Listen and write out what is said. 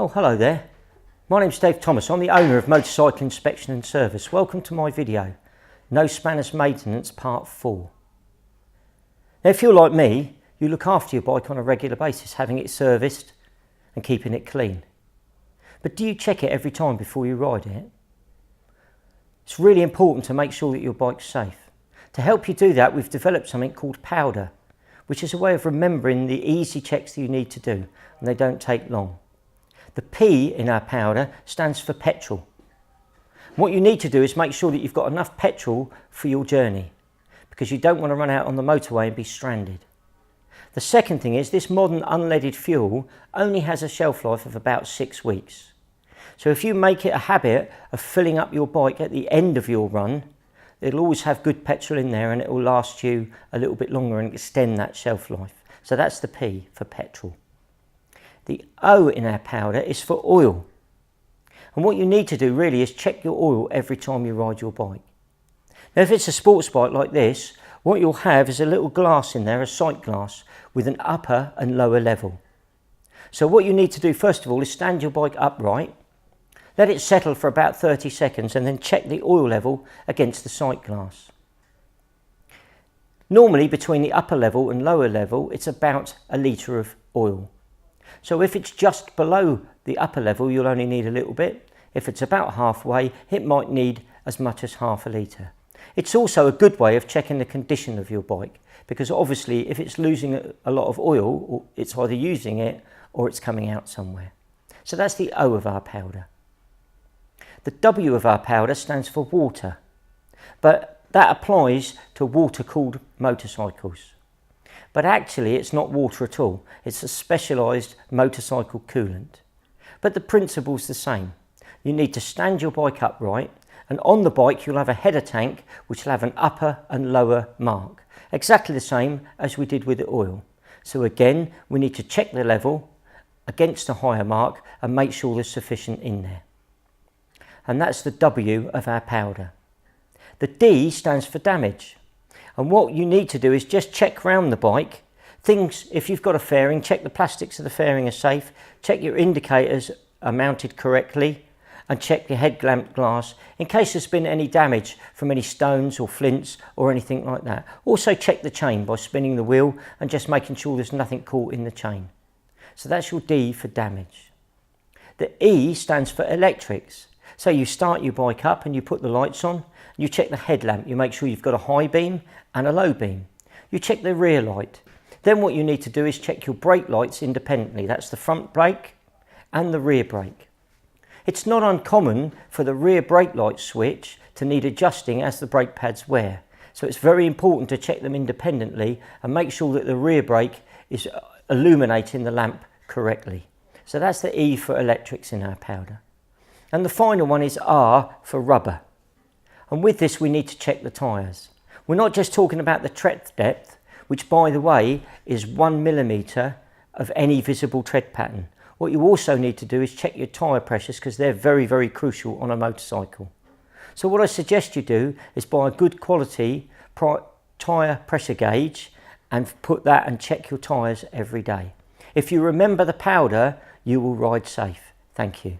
Oh, hello there. My name's Dave Thomas. I'm the owner of Motorcycle Inspection and Service. Welcome to my video, No Spanners Maintenance Part 4. Now, if you're like me, you look after your bike on a regular basis, having it serviced and keeping it clean. But do you check it every time before you ride it? It's really important to make sure that your bike's safe. To help you do that, we've developed something called Powder, which is a way of remembering the easy checks that you need to do, and they don't take long. The P in our powder stands for petrol. What you need to do is make sure that you've got enough petrol for your journey, because you don't want to run out on the motorway and be stranded. The second thing is this modern unleaded fuel only has a shelf life of about 6 weeks. So if you make it a habit of filling up your bike at the end of your run, it'll always have good petrol in there and it will last you a little bit longer and extend that shelf life. So that's the P for petrol. The O in our powder is for oil. And what you need to do really is check your oil every time you ride your bike. Now if it's a sports bike like this, what you'll have is a little glass in there, a sight glass, with an upper and lower level. So what you need to do first of all is stand your bike upright, let it settle for about 30 seconds and then check the oil level against the sight glass. Normally between the upper level and lower level it's about a litre of oil. So if it's just below the upper level you'll only need a little bit. If it's about halfway it might need as much as half a litre. It's also a good way of checking the condition of your bike, because obviously if it's losing a lot of oil, it's either using it or it's coming out somewhere. So that's the O of our powder. The W of our powder stands for water, but that applies to water-cooled motorcycles. But actually it's not water at all, it's a specialised motorcycle coolant. But the principle's the same. You need to stand your bike upright, and on the bike you'll have a header tank which will have an upper and lower mark, exactly the same as we did with the oil. So again, we need to check the level against the higher mark and make sure there's sufficient in there. And that's the W of our powder. The D stands for damage. And what you need to do is just check round the bike. Things, if you've got a fairing, check the plastics of the fairing are safe, check your indicators are mounted correctly, and check your headlamp glass in case there's been any damage from any stones or flints or anything like that. Also check the chain by spinning the wheel and just making sure there's nothing caught in the chain. So that's your D for damage. The E stands for electrics. So you start your bike up and you put the lights on, you check the headlamp, you make sure you've got a high beam and a low beam. You check the rear light. Then what you need to do is check your brake lights independently. That's the front brake and the rear brake. It's not uncommon for the rear brake light switch to need adjusting as the brake pads wear. So it's very important to check them independently and make sure that the rear brake is illuminating the lamp correctly. So that's the E for electrics in our powder. And the final one is R for rubber. And with this we need to check the tyres. We're not just talking about the tread depth, which by the way is 1 millimetre of any visible tread pattern. What you also need to do is check your tyre pressures, because they're very, very crucial on a motorcycle. So what I suggest you do is buy a good quality tyre pressure gauge and put that and check your tyres every day. If you remember the powder, you will ride safe. Thank you.